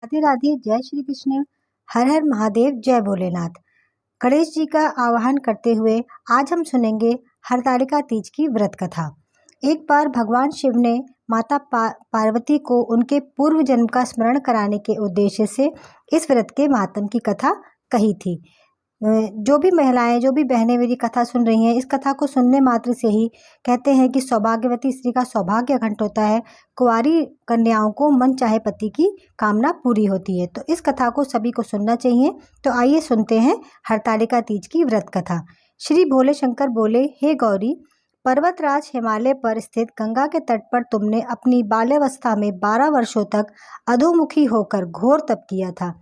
राधे राधे। जय श्री कृष्ण। हर हर महादेव। जय भोलेनाथ। गणेश जी का आवाहन करते हुए आज हम सुनेंगे हरतालिका तीज की व्रत कथा। एक बार भगवान शिव ने माता पार्वती को उनके पूर्व जन्म का स्मरण कराने के उद्देश्य से इस व्रत के महात्म की कथा कही थी। जो भी महिलाएं, जो भी बहनें मेरी कथा सुन रही हैं, इस कथा को सुनने मात्र से ही कहते हैं कि सौभाग्यवती स्त्री का सौभाग्य अखंड होता है। कुंवारी कन्याओं को मन चाहे पति की कामना पूरी होती है। तो इस कथा को सभी को सुनना चाहिए। तो आइए सुनते हैं हरतालिका तीज की व्रत कथा। श्री भोले शंकर बोले, हे गौरी, पर्वतराज हिमालय पर स्थित गंगा के तट पर तुमने अपनी बाल्यावस्था में 12 वर्षों तक अधोमुखी होकर घोर तप किया था।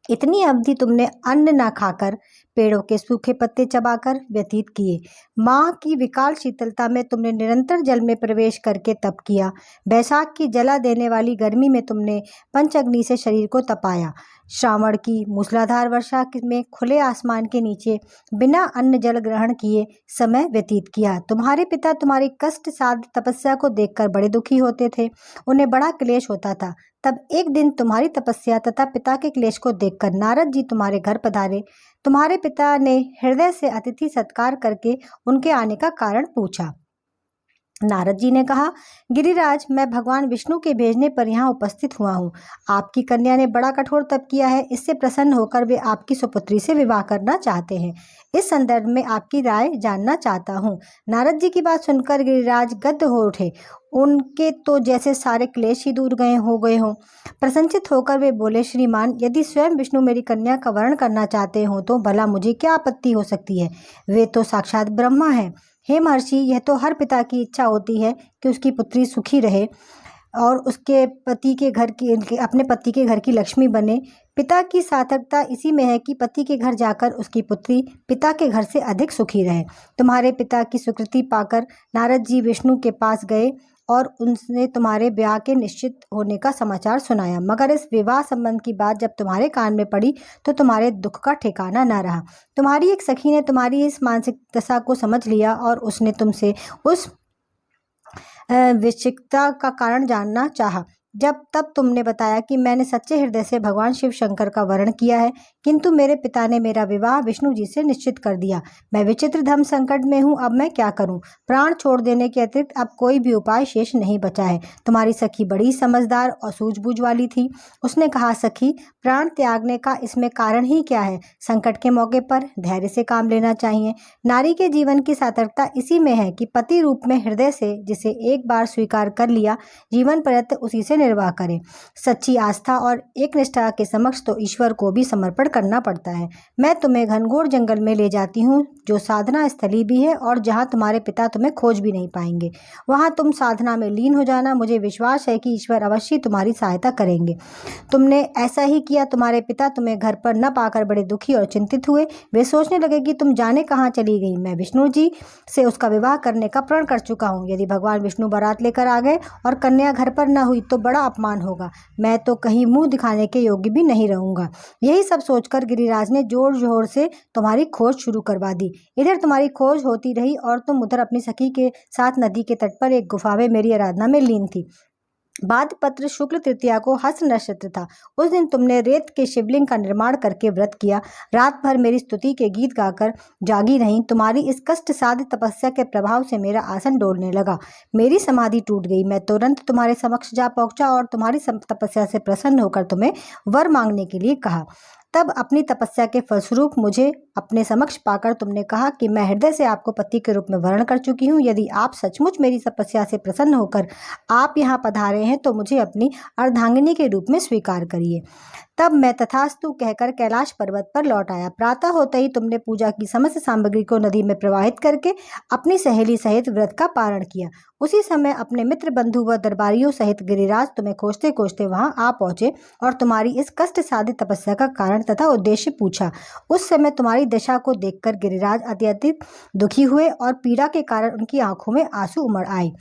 इतनी अवधि तुमने अन्न न खाकर, पेड़ों के सूखे पत्ते चबाकर व्यतीत किए। माँ की विकाल शीतलता में तुमने निरंतर जल में प्रवेश करके तप किया। बैसाख की जला देने वाली गर्मी में तुमने पंचअग्नि से शरीर को तपाया। श्रावण की मूसलाधार वर्षा में खुले आसमान के नीचे बिना अन्न जल ग्रहण किए समय व्यतीत किया। तुम्हारे पिता तुम्हारी कष्ट साध तपस्या को देखकर बड़े दुखी होते थे। उन्हें बड़ा क्लेश होता था। तब एक दिन तुम्हारी तपस्या तथा पिता के क्लेश को देखकर नारद जी तुम्हारे घर पधारे। तुम्हारे पिता ने हृदय से अतिथि सत्कार करके उनके आने का कारण पूछा। नारद जी ने कहा, गिरिराज, मैं भगवान विष्णु के भेजने पर यहाँ उपस्थित हुआ हूँ। आपकी कन्या ने बड़ा कठोर तप किया है। इससे प्रसन्न होकर वे आपकी सुपुत्री से विवाह करना चाहते हैं। इस संदर्भ में आपकी राय जानना चाहता हूँ। नारद जी की बात सुनकर गिरिराज गद्द हो उठे। उनके तो जैसे सारे क्लेश ही दूर हो गए हों। प्रसन्नचित होकर वे बोले, श्रीमान, यदि स्वयं विष्णु मेरी कन्या का वरण करना चाहते हो तो भला मुझे क्या आपत्ति हो सकती है। वे तो साक्षात ब्रह्मा है। हे महर्षि, यह तो हर पिता की इच्छा होती है कि उसकी पुत्री सुखी रहे और उसके पति के घर की, अपने पति के घर की लक्ष्मी बने। पिता की सार्थकता इसी में है कि पति के घर जाकर उसकी पुत्री पिता के घर से अधिक सुखी रहे। तुम्हारे पिता की स्वीकृति पाकर नारद जी विष्णु के पास गए और उनसे तुम्हारे ब्याह के निश्चित होने का समाचार सुनाया। मगर इस विवाह संबंध की बात जब तुम्हारे कान में पड़ी तो तुम्हारे दुख का ठिकाना न रहा। तुम्हारी एक सखी ने तुम्हारी इस मानसिक दशा को समझ लिया और उसने तुमसे उस विक्षिप्तता का कारण जानना चाहा। तब तुमने बताया कि मैंने सच्चे हृदय से भगवान शिव शंकर का वरण किया है, किंतु मेरे पिता ने मेरा विवाह विष्णु जी से निश्चित कर दिया। मैं विचित्र धर्म संकट में हूँ। अब मैं क्या करूँ। प्राण छोड़ देने के अतिरिक्त अब कोई भी उपाय शेष नहीं बचा है। तुम्हारी सखी बड़ी समझदार और सूझबूझ वाली थी। उसने कहा, सखी, प्राण त्यागने का इसमें कारण ही क्या है। संकट के मौके पर धैर्य से काम लेना चाहिए। नारी के जीवन की सार्थकता इसी में है कि पति रूप में हृदय से जिसे एक बार स्वीकार कर लिया, जीवन पर्यंत उसी से निर्वाह करें। सच्ची आस्था और एक निष्ठा के समक्ष तो ईश्वर को भी समर्पण करना पड़ता है। मैं तुम्हें घनघोर जंगल में ले जाती हूँ, जो साधना स्थली भी है और जहाँ तुम्हारे पिता तुम्हें खोज भी नहीं पाएंगे। वहाँ तुम साधना में लीन हो जाना। मुझे विश्वास है कि ईश्वर अवश्य तुम्हारी सहायता करेंगे। तुमने ऐसा ही किया। तुम्हारे पिता तुम्हें घर पर न पाकर बड़े दुखी और चिंतित हुए। वे सोचने लगे कि तुम जाने कहाँ चली गई। मैं विष्णु जी से उसका विवाह करने का प्रण कर चुका हूँ। यदि भगवान विष्णु बारात लेकर आ गए और कन्या घर पर न हुई तो बड़ा अपमान होगा। मैं तो कहीं मुंह दिखाने के योग्य भी नहीं रहूंगा। यही सब सोचकर गिरिराज ने जोर जोर से तुम्हारी खोज शुरू करवा दी। इधर तुम्हारी खोज होती रही और तुम उधर अपनी सखी के साथ नदी के तट पर एक गुफा में मेरी आराधना में लीन थी। भाद्रपत्र शुक्ल तृतीया को हस्त नक्षत्र था। उस दिन तुमने रेत के शिवलिंग का निर्माण करके व्रत किया। रात भर मेरी स्तुति के गीत गाकर जागी रही। तुम्हारी इस कष्ट साध्य तपस्या के प्रभाव से मेरा आसन डोलने लगा। मेरी समाधि टूट गई। मैं तुरंत तुम्हारे समक्ष जा पहुंचा और तुम्हारी तपस्या से प्रसन्न होकर तुम्हें वर मांगने के लिए कहा। तब अपनी तपस्या के फलस्वरूप मुझे अपने समक्ष पाकर तुमने कहा कि मैं हृदय से आपको पति के रूप में वर्ण कर चुकी हूँ। यदि आप सचमुच मेरी तपस्या से प्रसन्न होकर आप यहाँ पधारे हैं तो मुझे अपनी अर्धांगिनी के रूप में स्वीकार करिए। तब मैं तथास्तु कहकर कैलाश पर्वत पर लौट आया। प्रातः होते ही तुमने पूजा की समस्त सामग्री को नदी में प्रवाहित करके अपनी सहेली सहित व्रत का पारण किया। उसी समय अपने मित्र बंधु व दरबारियों सहित गिरिराज तुम्हें खोजते खोजते वहां आ पहुंचे और तुम्हारी इस कष्ट साधित तपस्या का कारण तथा उद्देश्य पूछा। उस समय तुम्हारी दशा को देखकर गिरिराज अत्यधिक दुखी हुए और पीड़ा के कारण उनकी आंखों में आंसू उमड़ आए।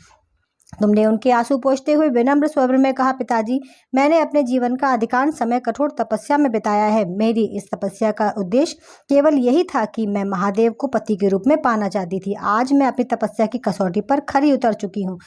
तुमने उनके आंसू पोंछते हुए विनम्र स्वर में कहा, पिताजी, मैंने अपने जीवन का अधिकांश समय कठोर तपस्या में बिताया है। मेरी इस तपस्या का उद्देश्य केवल यही था कि मैं महादेव को पति के रूप में पाना चाहती थी। आज मैं अपनी तपस्या की कसौटी पर खरी उतर चुकी हूँ।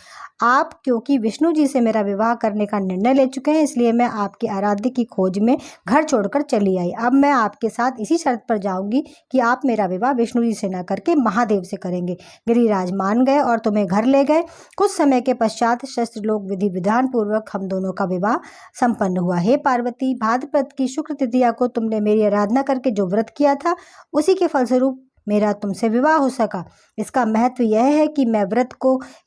आप क्योंकि विष्णु जी से मेरा विवाह करने का निर्णय ले चुके हैं, इसलिए मैं आपके आराध्य की खोज में घर छोड़कर चली आई। अब मैं आपके साथ इसी शर्त पर जाऊंगी कि आप मेरा विवाह विष्णु जी से न करके महादेव से करेंगे। गिरिराज मान गए और तुम्हें घर ले गए। कुछ समय के पश्चात शस्त्र लोक विधि विधान पूर्वक हम दोनों का विवाह संपन्न हुआ। हे पार्वती, भाद्रपद की शुक्ल तृतीया को तुमने मेरी आराधना करके जो व्रत किया था, उसी के फलस्वरूप मेरा तुमसे विवाह हो सका। इसका महत्व यह है कि मैं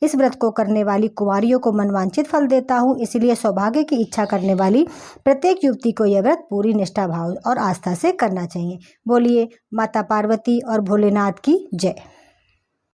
इस व्रत को करने वाली कुंवारियों को मनवांछित फल देता हूँ। इसलिए सौभाग्य की इच्छा करने वाली प्रत्येक युवती को यह व्रत पूरी निष्ठा भाव और आस्था से करना चाहिए। बोलिए माता पार्वती और भोलेनाथ की जय।